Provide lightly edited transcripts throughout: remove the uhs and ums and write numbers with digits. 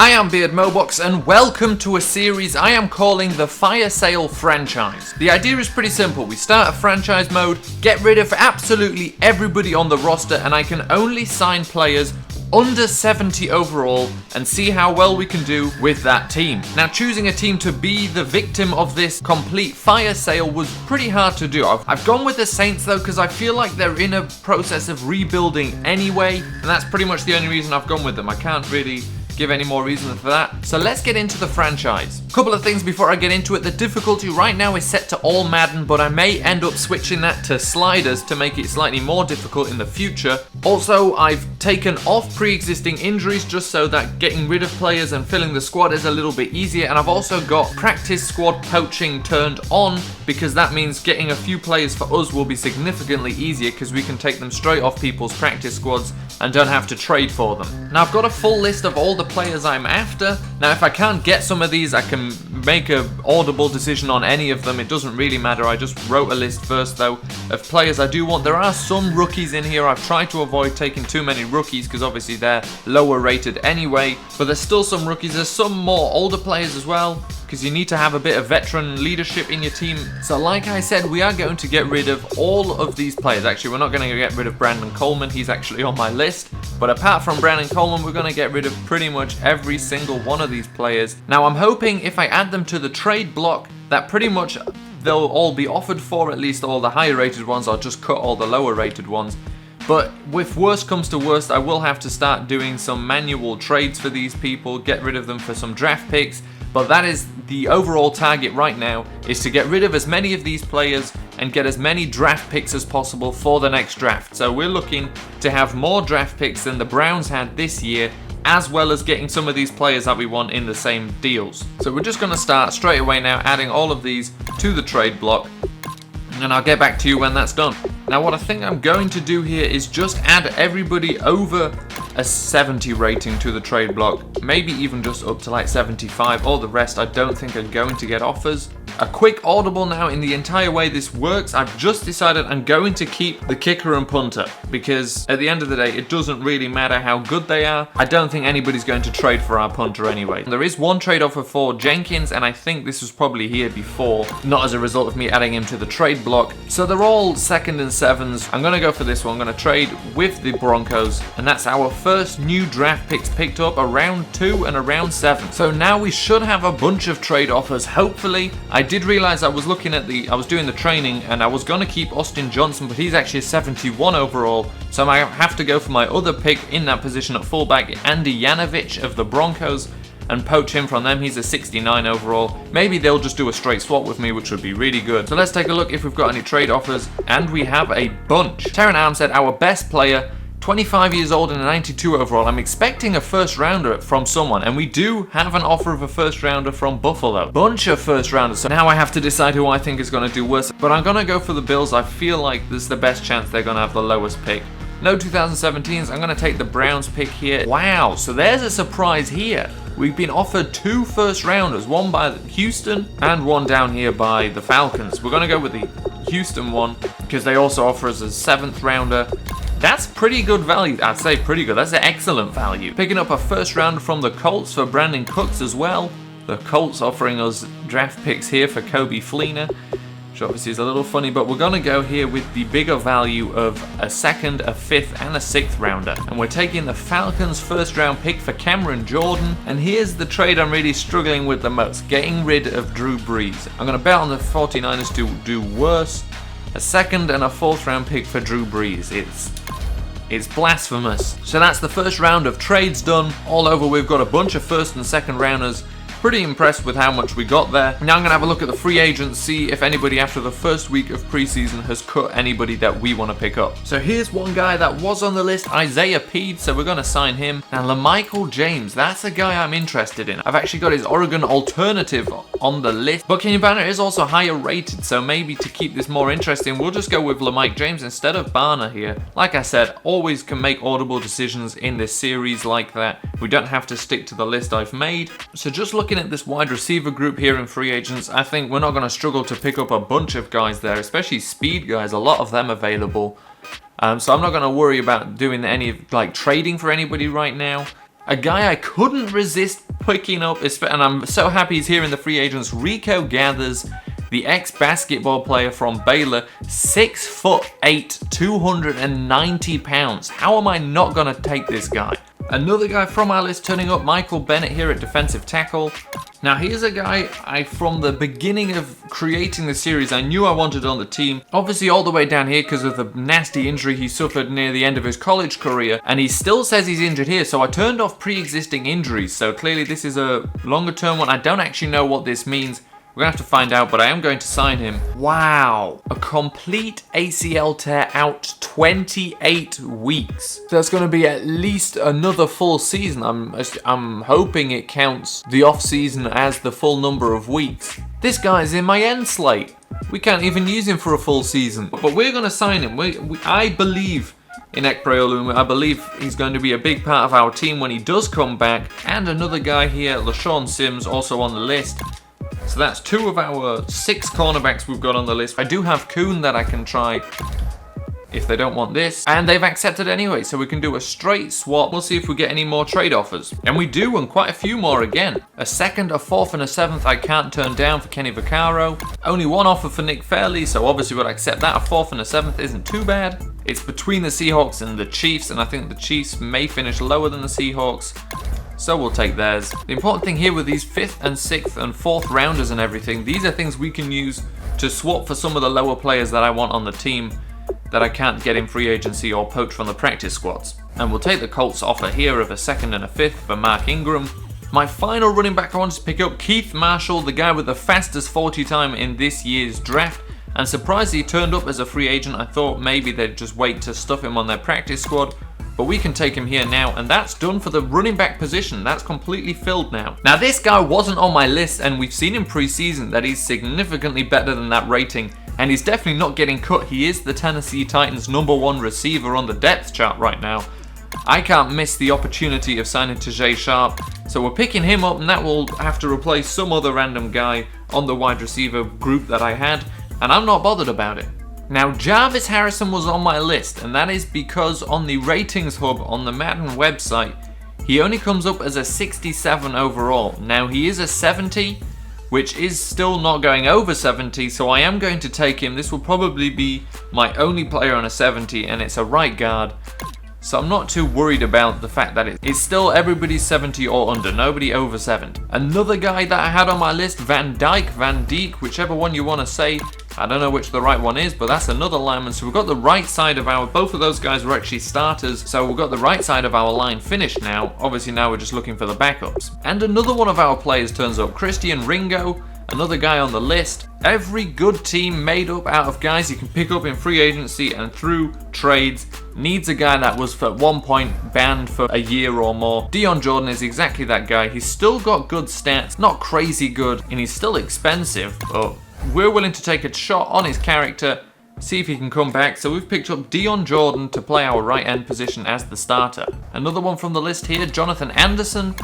I am Beardmohbox and welcome to a series I am calling the Fire Sale Franchise. The idea is pretty simple. We start a franchise mode, get rid of absolutely everybody on the roster, and I can only sign players under 70 overall and see how well we can do with that team. Now, choosing a team to be the victim of this complete fire sale was pretty hard to do. I've gone with the Saints though because I feel like they're in a process of rebuilding anyway, and that's pretty much the only reason I've gone with them. I can't really give any more reason for that. So let's get into the franchise. Couple of things before I get into it. The difficulty right now is set to all Madden, but I may end up switching that to sliders to make it slightly more difficult in the future. Also, I've taken off pre-existing injuries just so that getting rid of players and filling the squad is a little bit easier, and I've also got practice squad poaching turned on because that means getting a few players for us will be significantly easier because we can take them straight off people's practice squads and don't have to trade for them. Now, I've got a full list of all the players I'm after. Now, if I can't get some of these, I can make an audible decision on any of them. It doesn't really matter. I just wrote a list first, though, of players I do want. There are some rookies in here. I've tried to avoid taking too many rookies because obviously they're lower rated anyway, but there's still some rookies. There's some more older players as well, because you need to have a bit of veteran leadership in your team. So like I said, we are going to get rid of all of these players. Actually, we're not going to get rid of Brandon Coleman. He's actually on my list. But apart from Brandon Coleman, we're going to get rid of pretty much every single one of these players. Now, I'm hoping if I add them to the trade block, that pretty much they'll all be offered for, at least all the higher rated ones. I'll just cut all the lower rated ones. But if worst comes to worst, I will have to start doing some manual trades for these people, get rid of them for some draft picks. But that is the overall target right now, is to get rid of as many of these players and get as many draft picks as possible for the next draft. So we're looking to have more draft picks than the Browns had this year, as well as getting some of these players that we want in the same deals. So we're just going to start straight away now adding all of these to the trade block, and I'll get back to you when that's done. Now, what I think I'm going to do here is just add everybody over a 70 rating to the trade block, maybe even just up to like 75. All the rest I don't think are going to get offers. A quick audible now. In the entire way this works, I've just decided I'm going to keep the kicker and punter, because at the end of the day, it doesn't really matter how good they are. I don't think anybody's going to trade for our punter anyway. There is one trade offer for Jenkins, and I think this was probably here before, not as a result of me adding him to the trade block. So they're all second and sevens. I'm going to go for this one. I'm going to trade with the Broncos, and that's our first new draft picks picked up, around 2 and around 7. So now we should have a bunch of trade offers, hopefully. I did realize I was doing the training and I was going to keep Austin Johnson, but he's actually a 71 overall, so I might have to go for my other pick in that position at fullback, Andy Yanovich of the Broncos, and poach him from them. He's a 69 overall. Maybe they'll just do a straight swap with me, which would be really good. So let's take a look if we've got any trade offers, and we have a bunch. Terran Arms said our best player, 25 years old and a 92 overall. I'm expecting a first rounder from someone, and we do have an offer of a first rounder from Buffalo. Bunch of first rounders, so now I have to decide who I think is going to do worse. But I'm going to go for the Bills. I feel like this is the best chance they're going to have the lowest pick. No 2017s. I'm going to take the Browns pick here. Wow, so there's a surprise here. We've been offered 2 first rounders, one by Houston and one down here by the Falcons. We're going to go with the Houston one because they also offer us a 7th rounder. That's pretty good value. I'd say pretty good. That's an excellent value. Picking up a first rounder from the Colts for Brandon Cooks as well. The Colts offering us draft picks here for Kobe Fleener, which obviously is a little funny, but we're going to go here with the bigger value of a 2nd, a 5th, and a 6th rounder. And we're taking the Falcons' first round pick for Cameron Jordan. And here's the trade I'm really struggling with the most, getting rid of Drew Brees. I'm going to bet on the 49ers to do worse. A 2nd and a 4th round pick for Drew Brees. It's blasphemous. So that's the first round of trades done. All over, we've got a bunch of 1st and 2nd rounders. Pretty impressed with how much we got there. Now I'm going to have a look at the free agents, see if anybody after the first week of preseason has cut anybody that we want to pick up. So here's one guy that was on the list, Isaiah Peed, so we're going to sign him. Now LaMichael James, that's a guy I'm interested in. I've actually got his Oregon alternative on the list, but Kenny Banner is also higher rated, so maybe to keep this more interesting, we'll just go with LaMichael James instead of Barner here. Like I said, always can make audible decisions in this series like that. We don't have to stick to the list I've made. So just looking at this wide receiver group here in free agents, I think we're not going to struggle to pick up a bunch of guys there, especially speed guys, a lot of them available. So I'm not going to worry about doing any like trading for anybody right now. A guy I couldn't resist picking up, and I'm so happy he's here in the free agents, Rico Gathers, the ex-basketball player from Baylor, 6'8", 290 pounds. How am I not gonna take this guy? Another guy from our list turning up, Michael Bennett here at defensive tackle. Now here's a guy from the beginning of creating the series, I knew I wanted on the team. Obviously all the way down here because of the nasty injury he suffered near the end of his college career, and he still says he's injured here, so I turned off pre-existing injuries. So clearly this is a longer term one. I don't actually know what this means. We're gonna have to find out, but I am going to sign him. Wow, a complete ACL tear out 28 weeks. That's gonna be at least another full season. I'm hoping it counts the off season as the full number of weeks. This guy's in my end slate. We can't even use him for a full season, but we're gonna sign him. I believe in Ekpreolu. I believe he's going to be a big part of our team when he does come back. And another guy here, LaShawn Sims, also on the list. So that's 2 of our 6 cornerbacks we've got on the list. I do have Kuhn that I can try if they don't want this. And they've accepted anyway, so we can do a straight swap. We'll see if we get any more trade offers. And we do, and quite a few more again. A 2nd, a 4th, and a 7th I can't turn down for Kenny Vaccaro. Only 1 offer for Nick Fairley, so obviously we'll accept that. A 4th and a 7th isn't too bad. It's between the Seahawks and the Chiefs, and I think the Chiefs may finish lower than the Seahawks. So we'll take theirs. The important thing here with these 5th and 6th and 4th rounders and everything, these are things we can use to swap for some of the lower players that I want on the team that I can't get in free agency or poach from the practice squads. And we'll take the Colts offer here of a 2nd and a 5th for Mark Ingram. My final running back I wanted to pick up, Keith Marshall, the guy with the fastest 40 time in this year's draft. And surprised he turned up as a free agent. I thought maybe they'd just wait to stuff him on their practice squad. But we can take him here now, and that's done for the running back position. That's completely filled now. Now this guy wasn't on my list, and we've seen in preseason that he's significantly better than that rating, and he's definitely not getting cut. He is the Tennessee Titans' #1 receiver on the depth chart right now. I can't miss the opportunity of signing Tajae Sharp, so we're picking him up, and that will have to replace some other random guy on the wide receiver group that I had, and I'm not bothered about it. Now Jarvis Harrison was on my list, and that is because on the ratings hub on the Madden website, he only comes up as a 67 overall. Now he is a 70, which is still not going over 70, so I am going to take him. This will probably be my only player on a 70, and it's a right guard. So I'm not too worried about the fact that it's still everybody's 70 or under, nobody over 70. Another guy that I had on my list, Van Dijk, whichever one you want to say. I don't know which the right one is, but that's another lineman. So we've got the right side of both of those guys were actually starters. So we've got the right side of our line finished now. Obviously now we're just looking for the backups. And another one of our players turns up, Christian Ringo, another guy on the list. Every good team made up out of guys you can pick up in free agency and through trades needs a guy that was at one point banned for a year or more. Dion Jordan is exactly that guy. He's still got good stats, not crazy good, and he's still expensive, but we're willing to take a shot on his character, see if he can come back. So we've picked up Dion Jordan to play our right end position as the starter. Another one from the list here, Jonathan Anderson.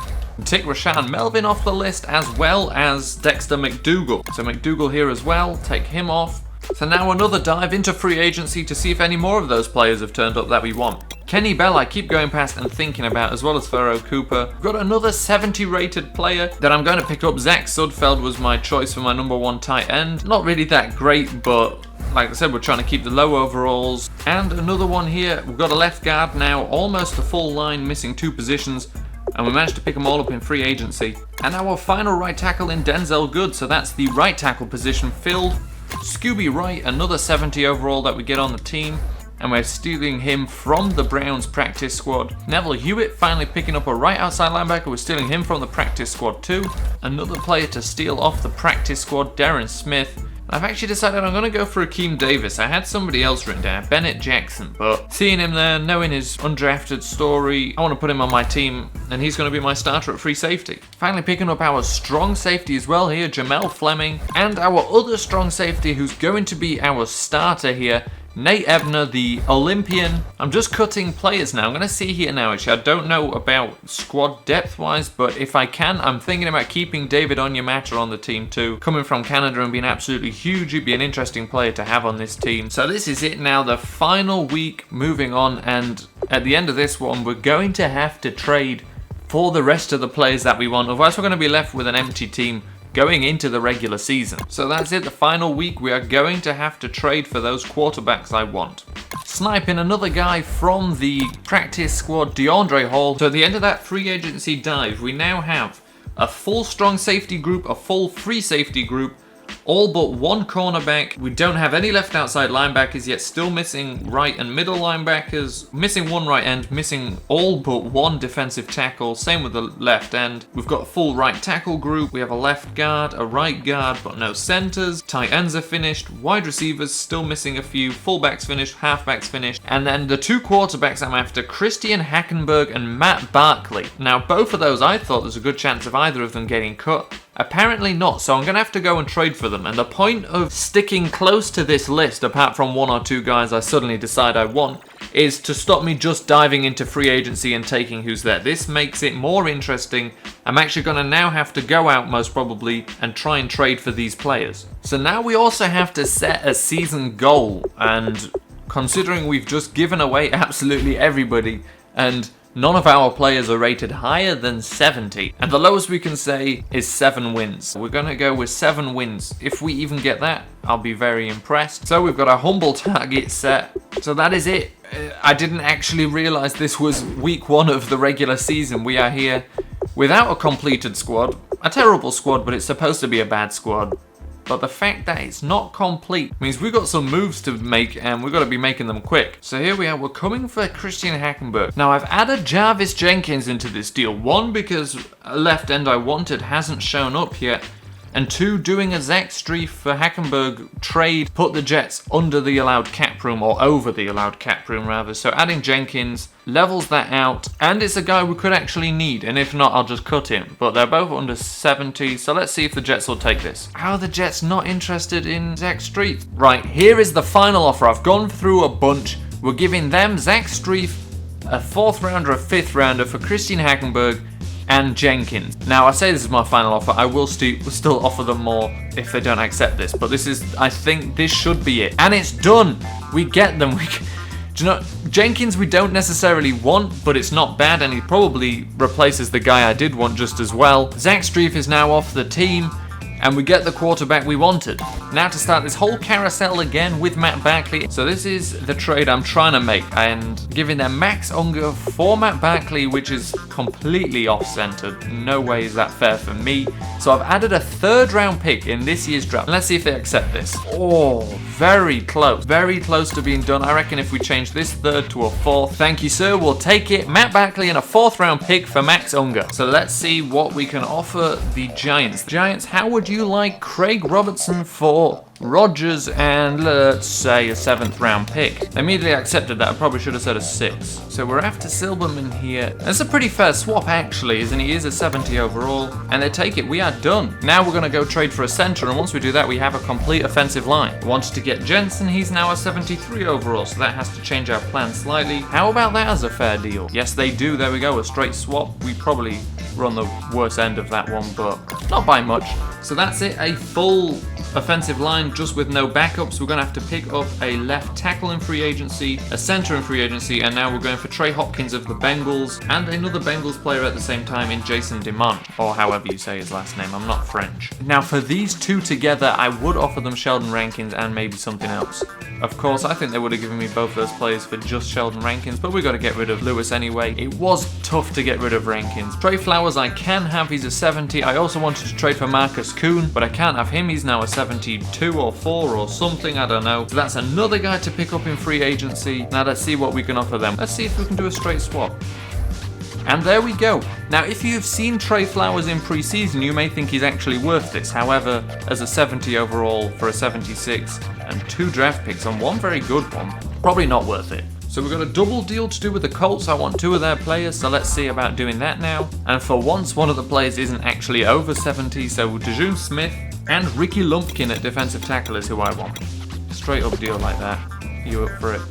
Tick Rashaan Melvin off the list, as well as Dexter McDougal. So McDougal here as well, take him off. So now another dive into free agency to see if any more of those players have turned up that we want. Kenny Bell I keep going past and thinking about, as well as Pharaoh Cooper. We've got another 70 rated player that I'm going to pick up. Zach Sudfeld was my choice for my #1 tight end. Not really that great, but like I said, we're trying to keep the low overalls. And another one here, we've got a left guard now, almost a full line, missing 2 positions. And we managed to pick them all up in free agency. And our final right tackle in Denzel Good, so that's the right tackle position filled. Scooby Wright, another 70 overall that we get on the team, and we're stealing him from the Browns practice squad. Neville Hewitt finally picking up a right outside linebacker, we're stealing him from the practice squad too. Another player to steal off the practice squad, Darren Smith. I've actually decided I'm going to go for Akeem Davis. I had somebody else written down, Bennett Jackson, but seeing him there, knowing his undrafted story, I want to put him on my team, and he's going to be my starter at free safety. Finally picking up our strong safety as well here, Jamel Fleming, and our other strong safety who's going to be our starter here, Nate Ebner, the Olympian. I'm just cutting players now. I'm going to see here now, actually. I don't know about squad depth-wise, but if I can, I'm thinking about keeping David Onyemata on the team too. Coming from Canada and being absolutely huge, he'd be an interesting player to have on this team. So this is it now, the final week moving on, and at the end of this one, we're going to have to trade for the rest of the players that we want. Otherwise, we're going to be left with an empty team going into the regular season. So that's it, the final week. We are going to have to trade for those quarterbacks I want. Sniping another guy from the practice squad, DeAndre Hall. So at the end of that free agency dive, we now have a full strong safety group, a full free safety group, all but one cornerback. We don't have any left outside linebackers yet, still missing right and middle linebackers, missing one right end, missing all but one defensive tackle, same with the left end. We've got a full right tackle group, we have a left guard, a right guard, but no centers. Tight ends are finished, wide receivers still missing a few, fullbacks finished, halfbacks finished, and then the two quarterbacks I'm after, Christian Hackenberg and Matt Barkley. Now both of those I thought there's a good chance of either of them getting cut. Apparently not, so I'm going to have to go and trade for them. And the point of sticking close to this list, apart from one or two guys I suddenly decide I want, is to stop me just diving into free agency and taking who's there. This makes it more interesting. I'm actually going to now have to go out most probably and try and trade for these players. So now we also have to set a season goal, and considering we've just given away absolutely everybody and none of our players are rated higher than 70. And the lowest we can say is 7 wins. We're going to go with 7 wins. If we even get that, I'll be very impressed. So we've got a humble target set. So that is it. I didn't actually realize this was week 1 of the regular season. We are here without a completed squad. A terrible squad, but it's supposed to be a bad squad. But the fact that it's not complete means we've got some moves to make, and we've got to be making them quick. So here we are, we're coming for Christian Hackenberg. Now I've added Jarvis Jenkins into this deal. 1, because a left end I wanted hasn't shown up yet. And 2, doing a Zach Strief for Hackenberg trade put the Jets under the allowed cap room, or over the allowed cap room rather. So adding Jenkins levels that out, and it's a guy we could actually need, and if not, I'll just cut him. But they're both under 70, so let's see if the Jets will take this. How are the Jets not interested in Zach Strief? Right, here is the final offer. I've gone through a bunch. We're giving them Zach Strief, a 4th rounder, a 5th rounder for Christian Hackenberg, and Jenkins. Now I say this is my final offer, I will still offer them more if they don't accept this, but this is, I think this should be it. And it's done! We get them. Do you know, Jenkins we don't necessarily want, but it's not bad, and he probably replaces the guy I did want just as well. Zach Strief is now off the team, and we get the quarterback we wanted. Now to start this whole carousel again with Matt Barkley. So this is the trade I'm trying to make, and giving them Max Unger for Matt Barkley, which is completely off-centered. No way is that fair for me. So I've added a 3rd round pick in this year's draft. Let's see if they accept this. Oh, very close. Very close to being done. I reckon if we change this 3rd to a 4th, thank you sir, we'll take it. Matt Barkley and a 4th round pick for Max Unger. So let's see what we can offer the Giants. Giants, how would you like Craig Robertson for Rodgers and let's say a 7th round pick? They immediately accepted that. I probably should have said a 6. So we're after Silberman here. That's a pretty fair swap actually, isn't he? He is a 70 overall, and they take it. We are done. Now we're going to go trade for a center, and once we do that we have a complete offensive line. We wanted to get Jensen, he's now a 73 overall, so that has to change our plan slightly. How about that as a fair deal? Yes they do, there we go, a straight swap. We probably run the worst end of that one, but not by much. So that's it, a full offensive line just with no backups. We're going to have to pick up a left tackle in free agency, a center in free agency, and now we're going for Trey Hopkins of the Bengals and another Bengals player at the same time in Jason DeMont, or however you say his last name. I'm not French. Now for these two together, I would offer them Sheldon Rankins and maybe something else. Of course, I think they would have given me both those players for just Sheldon Rankins, but we got to get rid of Lewis anyway. It was tough to get rid of Rankins. Trey Flowers I can have, he's a 70. I also wanted to trade for Marcus Kuhn, but I can't have him. He's now a 72 or 4 or something, I don't know. So that's another guy to pick up in free agency. Now let's see what we can offer them. Let's see if we can do a straight swap. And there we go. Now, if you've seen Trey Flowers in pre-season, you may think he's actually worth this. However, as a 70 overall for a 76 and 2 draft picks on one very good one, probably not worth it. So we've got a double deal to do with the Colts. I want 2 of their players, so let's see about doing that now. And for once, one of the players isn't actually over 70, so DeJuan Smith and Ricky Lumpkin at defensive tackle is who I want. Straight up deal like that. You up for it?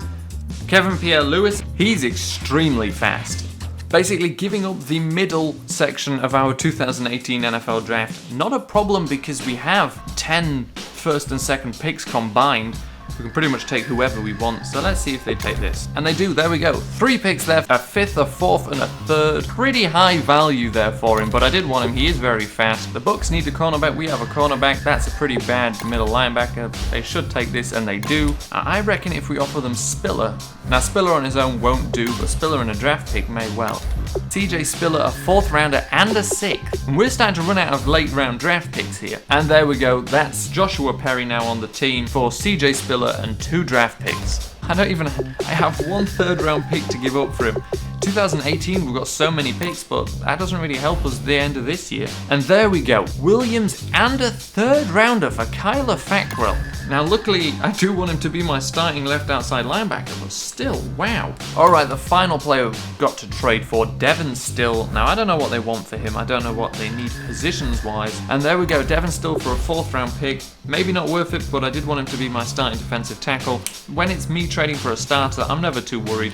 Kevin Pierre-Louis, he's extremely fast. Basically giving up the middle section of our 2018 NFL draft. Not a problem because we have 10 first and second picks combined. We can pretty much take whoever we want, so let's see if they take this. And they do, there we go. 3 picks there, a 5th, a 4th, and a 3rd. Pretty high value there for him, but I did want him. He is very fast. The Bucks need a cornerback. We have a cornerback. That's a pretty bad middle linebacker. They should take this, and they do. I reckon if we offer them Spiller. Now, Spiller on his own won't do, but Spiller in a draft pick may well. CJ Spiller, a 4th rounder and a 6th. And we're starting to run out of late round draft picks here. And there we go. That's Joshua Perry now on the team for CJ Spiller and 2 draft picks. I have 1 3rd round pick to give up for him. 2018, we've got so many picks, but that doesn't really help us at the end of this year. And there we go, Williams and a 3rd rounder for Kyler Fackrell. Now, luckily, I do want him to be my starting left outside linebacker, but still, wow. All right, the final player we've got to trade for, Devin Still. Now, I don't know what they want for him. I don't know what they need positions-wise. And there we go, Devin Still for a 4th round pick. Maybe not worth it, but I did want him to be my starting defensive tackle. When it's me trading for a starter, I'm never too worried.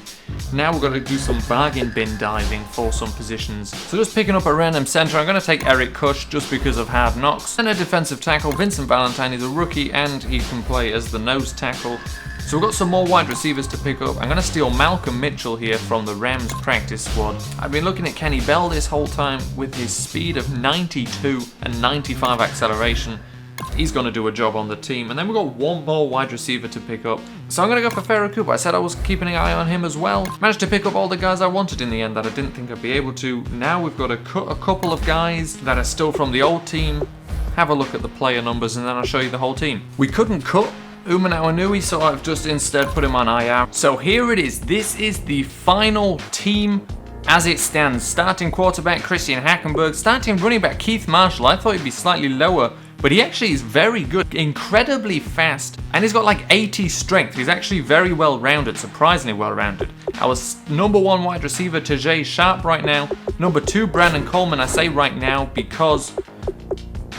Now we're going to do some bargain bin diving for some positions. So just picking up a random center, I'm going to take Eric Kush just because of Hard Knocks. And a defensive tackle, Vincent Valentine is a rookie and he can play as the nose tackle. So we've got some more wide receivers to pick up. I'm going to steal Malcolm Mitchell here from the Rams practice squad. I've been looking at Kenny Bell this whole time with his speed of 92 and 95 acceleration. He's going to do a job on the team. And then we've got 1 more wide receiver to pick up. So I'm going to go for Pharaoh Cooper. I said I was keeping an eye on him as well. Managed to pick up all the guys I wanted in the end that I didn't think I'd be able to. Now we've got to cut a couple of guys that are still from the old team. Have a look at the player numbers and then I'll show you the whole team. We couldn't cut Umanau Nui, so I've just instead put him on IR. So here it is. This is the final team as it stands. Starting quarterback Christian Hackenberg. Starting running back Keith Marshall. I thought he'd be slightly lower, but he actually is very good, incredibly fast, and he's got like 80 strength. He's actually very well-rounded, surprisingly well-rounded. Our number 1 wide receiver, Tajay Sharp right now. Number 2, Brandon Coleman. I say right now because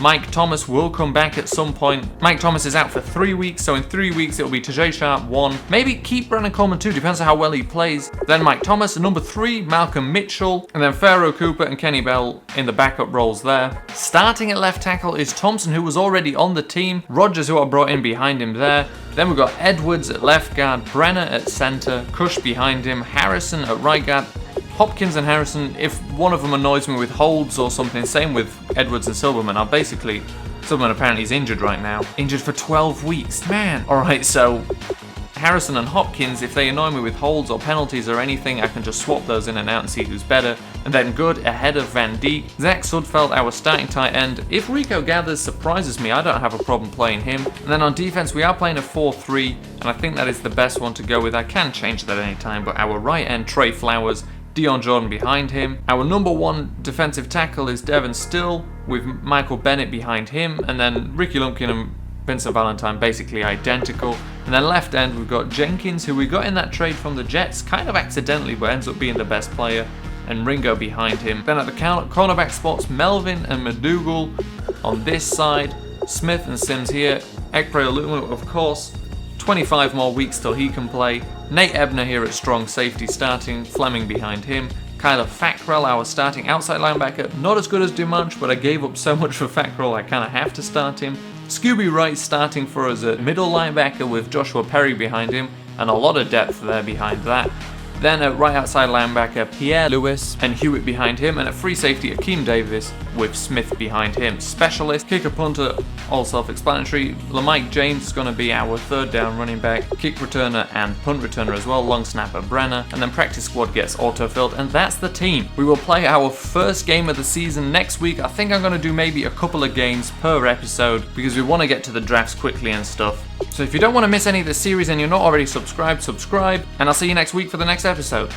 Mike Thomas will come back at some point. Mike Thomas is out for 3 weeks, so in 3 weeks it'll be Tajay Sharp 1. Maybe keep Brandon Coleman 2, depends on how well he plays. Then Mike Thomas, number 3, Malcolm Mitchell, and then Pharaoh Cooper and Kenny Bell in the backup roles there. Starting at left tackle is Thompson, who was already on the team. Rogers, who I brought in behind him there. Then we've got Edwards at left guard, Brenner at center, Cush behind him, Harrison at right guard. Hopkins and Harrison, if one of them annoys me with holds or something, same with Edwards and Silverman. Silverman apparently is injured right now. Injured for 12 weeks, man. Alright, so Harrison and Hopkins, if they annoy me with holds or penalties or anything, I can just swap those in and out and see who's better. And then Good ahead of Van Dijk. Zach Sudfeld, our starting tight end. If Rico Gathers surprises me, I don't have a problem playing him. And then on defense, we are playing a 4-3, and I think that is the best one to go with. I can change that any time, but our right end, Trey Flowers, Dion Jordan behind him. Our number 1 defensive tackle is Devin Still, with Michael Bennett behind him, and then Ricky Lumpkin and Vincent Valentine basically identical. And then left end, we've got Jenkins, who we got in that trade from the Jets, kind of accidentally, but ends up being the best player, and Ringo behind him. Then at the cornerback spots, Melvin and McDougal on this side, Smith and Sims here, Ekpre Oluma, of course. 25 more weeks till he can play. Nate Ebner here at strong safety starting, Fleming behind him. Kyler Fackrell, our starting outside linebacker. Not as good as Dimanche, but I gave up so much for Fackrell I kind of have to start him. Scooby Wright starting for us at middle linebacker with Joshua Perry behind him, and a lot of depth there behind that. Then at right outside linebacker, Pierre Lewis and Hewitt behind him, and at free safety, Akeem Davis with Smith behind him. Specialist, kicker, punter, all self-explanatory. LaMike James is going to be our 3rd down running back, kick returner and punt returner as well, long snapper Brenner, and then practice squad gets auto-filled, and that's the team. We will play our first game of the season next week. I think I'm going to do maybe a couple of games per episode because we want to get to the drafts quickly and stuff. So if you don't want to miss any of the series and you're not already subscribed, subscribe, and I'll see you next week for the next episode.